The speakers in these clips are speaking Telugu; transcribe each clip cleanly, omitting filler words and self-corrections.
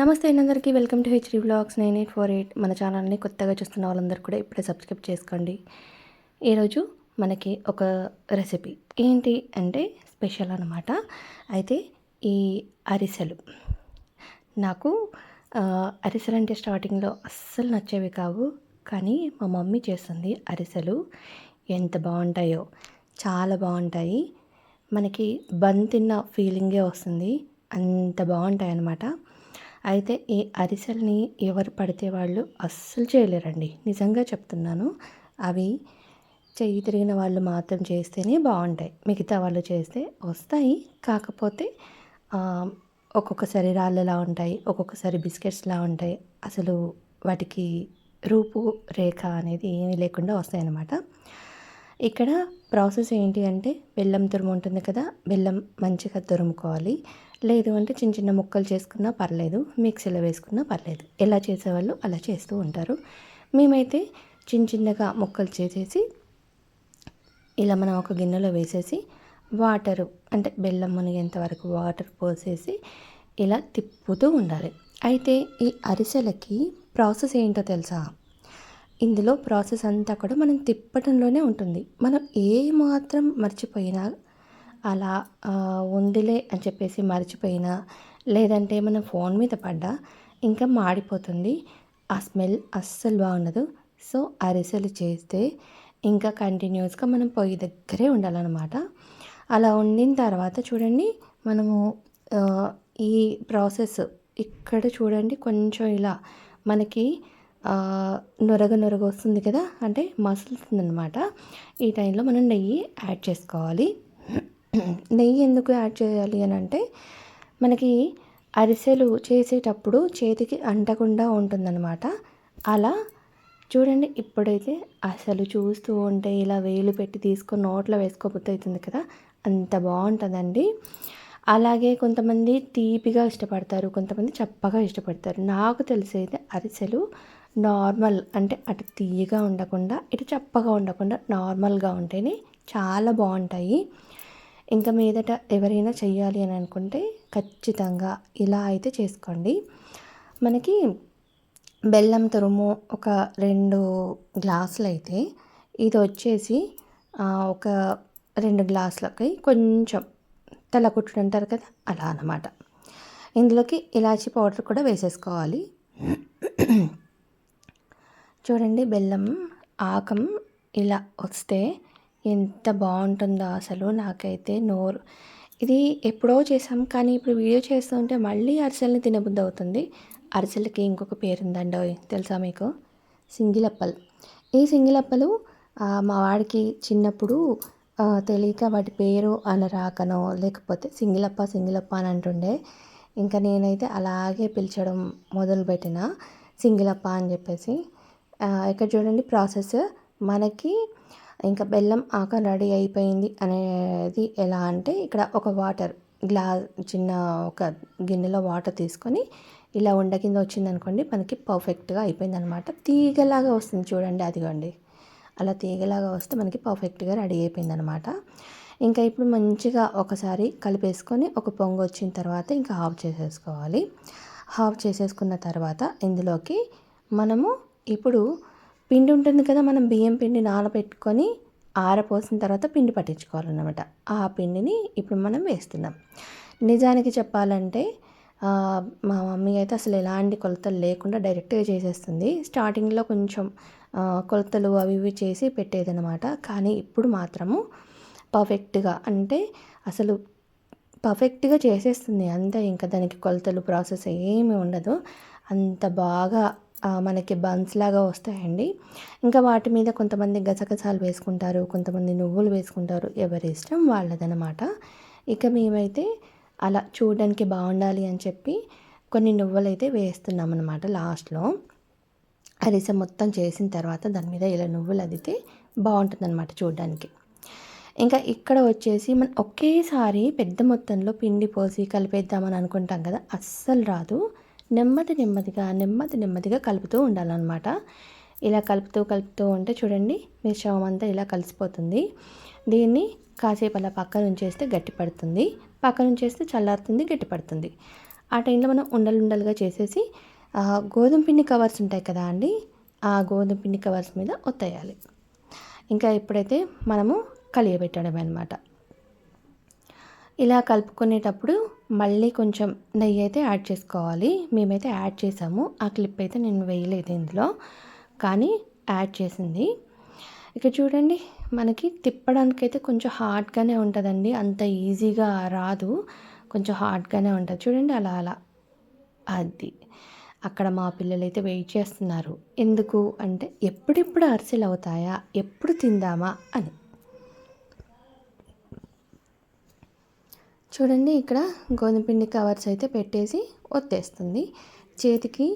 నమస్తే అందరికీ వెల్కమ్ టు హెచ్డి వ్లాగ్స్ 9848. మన ఛానల్ని కొత్తగా చూస్తున్న వాళ్ళందరూ కూడా ఇప్పుడే సబ్స్క్రైబ్ చేసుకోండి. ఈరోజు మనకి ఒక రెసిపీ ఏంటి అంటే స్పెషల్ అనమాట. అయితే ఈ అరిసెలు నాకు అరిసెలు అంటే స్టార్టింగ్లో అస్సలు నచ్చేవి కావు. కానీ మా మమ్మీ చేస్తుంది అరిసెలు, ఎంత బాగుంటాయో, చాలా బాగుంటాయి. మనకి బన్ తిన్న ఫీలింగే వస్తుంది, అంత బాగుంటాయి అన్నమాట. అయితే ఈ అరిసెల్ని ఎవరు పడితే వాళ్ళు అస్సలు చేయలేరండి, నిజంగా చెప్తున్నాను. అవి చెయ్యి తిరిగిన వాళ్ళు మాత్రం చేస్తేనే బాగుంటాయి, మిగతా వాళ్ళు చేస్తే వస్తాయి. కాకపోతే ఒక్కొక్కసారి రాళ్ళలా ఉంటాయి, ఒక్కొక్కసారి బిస్కెట్స్లా ఉంటాయి. అసలు వాటికి రూపు రేఖ అనేది ఏమీ లేకుండా వస్తాయి అన్నమాట. ఇక్కడ ప్రాసెస్ ఏంటి అంటే, బెల్లం తురుము ఉంటుంది కదా, బెల్లం మంచిగా తురుముకోవాలి. లేదు అంటే చిన్న చిన్న ముక్కలు చేసుకున్నా పర్లేదు, మిక్సీలో వేసుకున్నా పర్లేదు. ఎలా చేసేవాళ్ళు అలా చేస్తూ ఉంటారు. మేమైతే చిన్న చిన్నగా ముక్కలు చేసేసి ఇలా మనం ఒక గిన్నెలో వేసేసి వాటరు అంటే బెల్లం మునిగేంత వరకు వాటర్ పోసేసి ఇలా తిప్పుతూ ఉండాలి. అయితే ఈ అరిసెలకి ప్రాసెస్ ఏంటో తెలుసా? ఇందులో ప్రాసెస్ అంతా కూడా మనం తిప్పటంలోనే ఉంటుంది. మనం ఏ మాత్రం మర్చిపోయినా, అలా ఉందిలే అని చెప్పేసి మర్చిపోయినా, లేదంటే మనం ఫోన్ మీద పడ్డా ఇంకా మాడిపోతుంది. ఆ స్మెల్ అస్సలు బాగుండదు. సో అరిసెలు చేస్తే ఇంకా కంటిన్యూస్గా మనం పొయ్యి దగ్గరే ఉండాలన్నమాట. అలా ఉండిన తర్వాత చూడండి, మనము ఈ ప్రాసెస్ ఇక్కడ చూడండి, కొంచెం ఇలా మనకి నొరగ నొరగ వస్తుంది కదా, అంటే మసులుతుంది అనమాట. ఈ టైంలో మనం నెయ్యి యాడ్ చేసుకోవాలి. నెయ్యి ఎందుకు యాడ్ చేయాలి అని అంటే, మనకి అరిసెలు చేసేటప్పుడు చేతికి అంటకుండా ఉంటుందన్నమాట. అలా చూడండి, ఇప్పుడైతే అసలు చూస్తూ ఉంటే ఇలా వేలు పెట్టి తీసుకొని నోట్లో వేసుకోబుద్ధి అవుతుంది కదా, అంత బాగుంటుందండి. అలాగే కొంతమంది తీపిగా ఇష్టపడతారు, కొంతమంది చప్పగా ఇష్టపడతారు. నాకు తెలిసైతే అరిసెలు నార్మల్ అంటే అటు తీయగా ఉండకుండా ఇటు చప్పగా ఉండకుండా నార్మల్గా ఉంటేనే చాలా బాగుంటాయి. ఇంకా మీదట ఎవరైనా చెయ్యాలి అని అనుకుంటే ఖచ్చితంగా ఇలా అయితే చేసుకోండి. మనకి బెల్లం తురుము ఒక 2 గ్లాసులు అయితే, ఇది వచ్చేసి ఒక 2 గ్లాసులకి కొంచెం తలకుట్టుడు అంటారు కదా, అలా అన్నమాట. ఇందులోకి ఇలాచీ పౌడర్ కూడా వేసేసుకోవాలి. చూడండి, బెల్లం ఆకం ఇలా వస్తే ఎంత బాగుంటుందో అసలు. నాకైతే నోరు, ఇది ఎప్పుడో చేసాం కానీ ఇప్పుడు వీడియో చేస్తుంటే మళ్ళీ అరిసెల్ని తినబుద్ధి అవుతుంది. అరిసెలకి ఇంకొక పేరు ఉందండి, తెలుసా మీకు? సింగిలప్పలు. ఈ సింగిలప్పలు మా వాడికి చిన్నప్పుడు తెలియక వాటి పేరు అనరాకనో లేకపోతే సింగిలప్ప సింగిలప్ప అని అంటుండే. ఇంకా నేనైతే అలాగే పిలిచడం మొదలుపెట్టిన, సింగిలప్ప అని చెప్పేసి. ఇక్కడ చూడండి ప్రాసెస్. మనకి ఇంకా బెల్లం ఆక రెడీ అయిపోయింది అనేది ఎలా అంటే, ఇక్కడ ఒక వాటర్ చిన్న ఒక గిన్నెలో వాటర్ తీసుకొని ఇలా ఉండ కింద వచ్చిందనుకోండి, మనకి పర్ఫెక్ట్గా అయిపోయిందనమాట. తీగలాగా వస్తుంది చూడండి, అదిగోండి, అలా తీగలాగా వస్తే మనకి పర్ఫెక్ట్గా రెడీ అయిపోయిందనమాట. ఇంకా ఇప్పుడు మంచిగా ఒకసారి కలిపేసుకొని ఒక పొంగు వచ్చిన తర్వాత ఇంకా ఆఫ్ చేసేసుకోవాలి. ఆఫ్ చేసేసుకున్న తర్వాత ఇందులోకి మనము ఇప్పుడు పిండి ఉంటుంది కదా, మనం బియ్యం పిండి నానబెట్టుకొని ఆరపోసిన తర్వాత పిండి పట్టించుకోవాలన్నమాట. ఆ పిండిని ఇప్పుడు మనం వేస్తున్నాం. నిజానికి చెప్పాలంటే మా మమ్మీ అయితే అసలు ఎలాంటి కొలతలు లేకుండా డైరెక్ట్గా చేసేస్తుంది. స్టార్టింగ్లో కొంచెం కొలతలు అవి ఇవి చేసి పెట్టేదన్నమాట. కానీ ఇప్పుడు మాత్రము పర్ఫెక్ట్గా, అంటే అసలు పర్ఫెక్ట్గా చేసేస్తుంది అంతే. ఇంకా దానికి కొలతలు ప్రాసెస్ ఏమీ ఉండదు. అంత బాగా మనకి బన్స్ లాగా వస్తాయండి. ఇంకా వాటి మీద కొంతమంది గసగసాలు వేసుకుంటారు, కొంతమంది నువ్వులు వేసుకుంటారు, ఎవరి ఇష్టం వాళ్ళదనమాట. ఇక మేమైతే అలా చూడడానికి బాగుండాలి అని చెప్పి కొన్ని నువ్వులు అయితే వేస్తున్నాం అనమాట. లాస్ట్లో అరిసె మొత్తం చేసిన తర్వాత దాని మీద ఇలా నువ్వులు అదితే బాగుంటుందన్నమాట చూడడానికి. ఇంకా ఇక్కడ వచ్చేసి మనం ఒకేసారి పెద్ద మొత్తంలో పిండి పోసి కలిపేద్దామని అనుకుంటాం కదా, అస్సలు రాదు. నెమ్మదిగా కలుపుతూ ఉండాలన్నమాట. ఇలా కలుపుతూ ఉంటే చూడండి, మిశ్రమం అంతా ఇలా కలిసిపోతుంది. దీన్ని కాసేపు అలా పక్కన ఉంచేస్తే గట్టి పడుతుంది, పక్కన ఉంచేస్తే చల్లారుతుంది, గట్టి పడుతుంది. ఆ టైంలో మనం ఉండలుగా చేసేసి గోధుమ పిండి కవర్స్ ఉంటాయి కదా అండి, ఆ గోధుమ పిండి కవర్స్ మీద ఒత్తేయాలి. ఇంకా ఇప్పుడైతే మనము కలియబెట్టడమే అనమాట. ఇలా కలుపుకునేటప్పుడు మళ్ళీ కొంచెం నెయ్యి అయితే యాడ్ చేసుకోవాలి. మేమైతే యాడ్ చేసాము. ఆ క్లిప్ అయితే నేను వేయలేదు ఇందులో, కానీ యాడ్ చేసింది. ఇక చూడండి, మనకి తిప్పడానికైతే కొంచెం హార్డ్గానే ఉంటుందండి, అంత ఈజీగా రాదు, కొంచెం హార్డ్గానే ఉంటుంది. చూడండి అలా అలా. అది అక్కడ మా పిల్లలైతే వెయిట్ చేస్తున్నారు. ఎందుకు అంటే ఎప్పుడెప్పుడు అరిసెలు అవుతాయా, ఎప్పుడు తిందామా అని. చూడండి, ఇక్కడ గోధుమ పిండి కవర్స్ అయితే పెట్టేసి ఒత్తేస్తుంది. చేతికి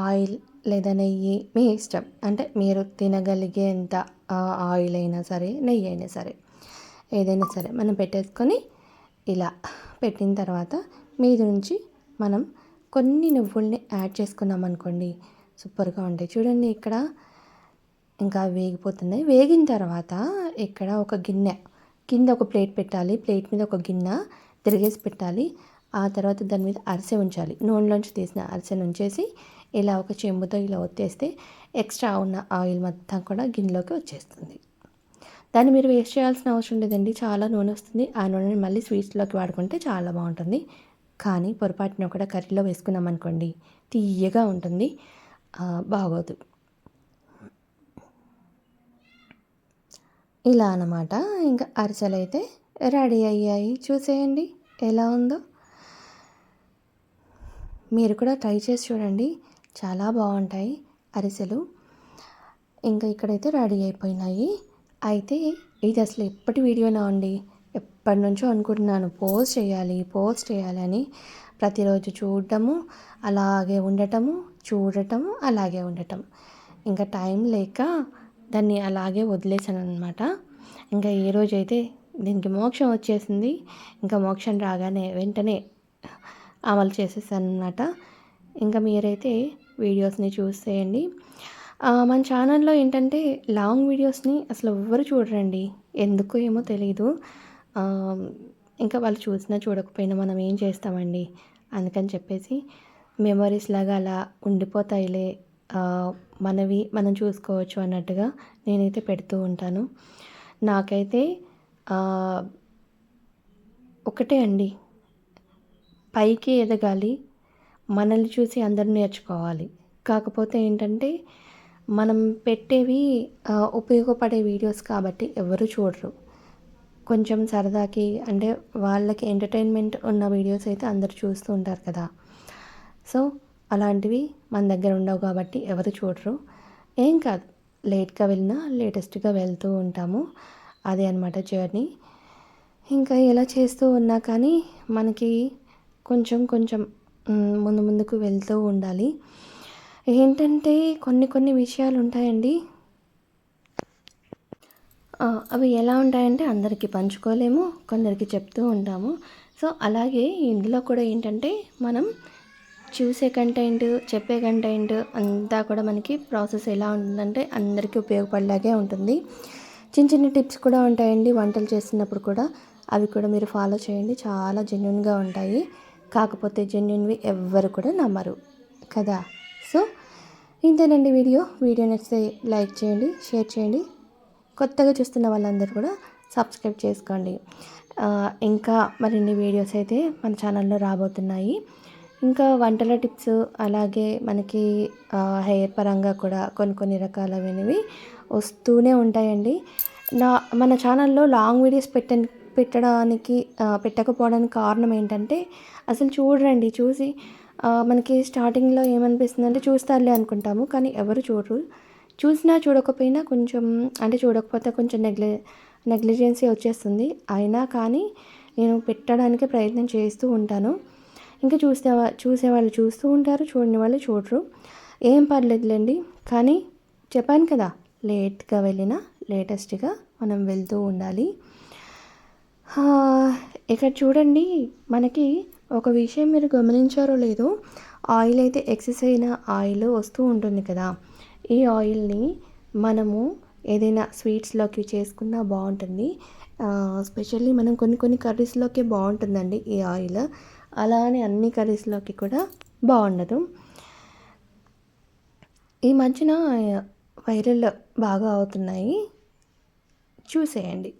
ఆయిల్ లేదా నెయ్యి మీ ఇష్టం, అంటే మీరు తినగలిగేంత ఆయిల్ అయినా సరే, నెయ్యి అయినా సరే, ఏదైనా సరే మనం పెట్టేసుకొని ఇలా పెట్టిన తర్వాత మీద నుంచి మనం కొన్ని నువ్వుల్ని యాడ్ చేసుకున్నాం అనుకోండి, సూపర్గా ఉంటాయి. చూడండి ఇక్కడ ఇంకా వేగిపోతున్నాయి. వేగిన తర్వాత ఇక్కడ ఒక గిన్నె కింద ఒక ప్లేట్ పెట్టాలి, ప్లేట్ మీద ఒక గిన్నె తిరిగేసి పెట్టాలి. ఆ తర్వాత దాని మీద అరిసె ఉంచాలి. నూనెలోంచి తీసిన అరిసెను ఉంచేసి ఇలా ఒక చెంబుతో ఇలా ఒత్తేస్తే ఎక్స్ట్రా ఉన్న ఆయిల్ మొత్తం కూడా గిన్నెలోకి వచ్చేస్తుంది. దాన్ని మీరు వేస్ట్ చేయాల్సిన అవసరం లేదండి, చాలా నూనె వస్తుంది. ఆ నూనెని మళ్ళీ స్వీట్స్లోకి వాడుకుంటే చాలా బాగుంటుంది. కానీ పొరపాటున కూడా కర్రీలో వేసుకున్నాం అనుకోండి, తీయగా ఉంటుంది, బాగోదు. ఇలా అన్నమాట. ఇంకా అరిసెలు అయితే రెడీ అయ్యాయి. చూసేయండి ఎలా ఉందో. మీరు కూడా ట్రై చేసి చూడండి, చాలా బాగుంటాయి అరిసెలు. ఇంకా ఇక్కడైతే రెడీ అయిపోయినాయి. అయితే ఇది అసలు ఎప్పటి వీడియోనా అండి, ఎప్పటి నుంచో అనుకుంటున్నాను పోస్ట్ చేయాలి అని. ప్రతిరోజు చూడటము, అలాగే ఉండటము, చూడటము, అలాగే ఉండటం. ఇంకా టైం లేక దాన్ని అలాగే వదిలేసాను అనమాట. ఇంకా ఈరోజైతే దీనికి మోక్షం వచ్చేసింది. ఇంకా మోక్షం రాగానే వెంటనే అమలు చేసేసాను అనమాట. ఇంకా మీరైతే వీడియోస్ని చూసేయండి. మన ఛానల్లో ఏంటంటే లాంగ్ వీడియోస్ని అసలు ఎవ్వరు చూడరండి, ఎందుకో ఏమో తెలీదు. ఇంకా వాళ్ళు చూసినా చూడకపోయినా మనం ఏం చేస్తామండి, అందుకని చెప్పేసి మెమరీస్ లాగా అలా ఉండిపోతాయిలే, మనవి మనం చూసుకోవచ్చు అన్నట్టుగా నేనైతే పెడుతూ ఉంటాను. నాకైతే ఒకటే అండి, పైకి ఎదగాలి, మనల్ని చూసి అందరూ నేర్చుకోవాలి. కాకపోతే ఏంటంటే మనం పెట్టేవి ఉపయోగపడే వీడియోస్ కాబట్టి ఎవరు చూడరు. కొంచెం సరదాకి అంటే వాళ్ళకి ఎంటర్టైన్మెంట్ ఉన్న వీడియోస్ అయితే అందరు చూస్తూ ఉంటారు కదా. సో అలాంటివి మన దగ్గర ఉండవు కాబట్టి ఎవరు చూడరు. ఏం కాదు, లేట్గా వెళ్ళినా లేటెస్ట్గా వెళ్తూ ఉంటాము. అదే అనమాట జర్నీ. ఇంకా ఇలా చేస్తూ ఉన్నా కానీ మనకి కొంచెం కొంచెం ముందుకు వెళ్తూ ఉండాలి. ఏంటంటే కొన్ని విషయాలు ఉంటాయండి, అవి ఎలా ఉంటాయంటే అందరికీ పంచుకోలేము, కొందరికి చెప్తూ ఉంటాము. సో అలాగే ఇందులో కూడా ఏంటంటే మనం చూసే కంటెంట్, చెప్పే కంటెంట్ అంతా కూడా మనకి ప్రాసెస్ ఎలా ఉంటుందంటే అందరికీ ఉపయోగపడేలాగే ఉంటుంది. చిన్న టిప్స్ కూడా ఉంటాయండి వంటలు చేస్తున్నప్పుడు కూడా, అవి కూడా మీరు ఫాలో చేయండి, చాలా జెన్యూన్గా ఉంటాయి. కాకపోతే జెన్యూన్వి ఎవ్వరు కూడా నమ్మరు కదా. సో ఇంతేనండి వీడియో నచ్చితే లైక్ చేయండి, షేర్ చేయండి. కొత్తగా చూస్తున్న వాళ్ళందరూ కూడా సబ్స్క్రైబ్ చేసుకోండి. ఇంకా మరిన్ని వీడియోస్ అయితే మన ఛానల్లో రాబోతున్నాయి. ఇంకా వంటల టిప్స్, అలాగే మనకి హెయిర్ పరంగా కూడా కొన్ని రకాలైనవి వస్తూనే ఉంటాయండి. మన ఛానల్లో లాంగ్ వీడియోస్ పెట్టకపోవడానికి కారణం ఏంటంటే అసలు చూడరండి. చూసి మనకి స్టార్టింగ్లో ఏమనిపిస్తుందంటే చూస్తారులే అనుకుంటాము, కానీ ఎవరు చూడరు. చూసినా చూడకపోయినా కొంచెం, అంటే చూడకపోతే కొంచెం నెగ్లిజెన్సీ వచ్చేస్తుంది. అయినా కానీ నేను పెట్టడానికి ప్రయత్నం చేస్తూ ఉంటాను. ఇంకా చూసేవాళ్ళు చూస్తూ ఉంటారు, చూడని వాళ్ళు చూడరు. ఏం పర్లేదులేండి, కానీ చెప్పాను కదా, లేట్గా వెళ్ళినా లేటెస్ట్గా మనం వెళ్తూ ఉండాలి. ఇక్కడ చూడండి, మనకి ఒక విషయం మీరు గమనించారో లేదో, ఆయిల్ అయితే ఎక్సెస్ అయిన ఆయిల్ వస్తూ ఉంటుంది కదా. ఈ ఆయిల్ని మనము ఏదైనా స్వీట్స్లోకి చేసుకున్నా బాగుంటుంది. స్పెషల్లీ మనం కొన్ని కర్రీస్లోకి బాగుంటుందండి ఈ ఆయిల్. అలా అని అన్ని కర్రీస్లోకి కూడా బాగుండదు. ఈ మధ్యన వైరల్ బాగా అవుతున్నాయి, చూసేయండి.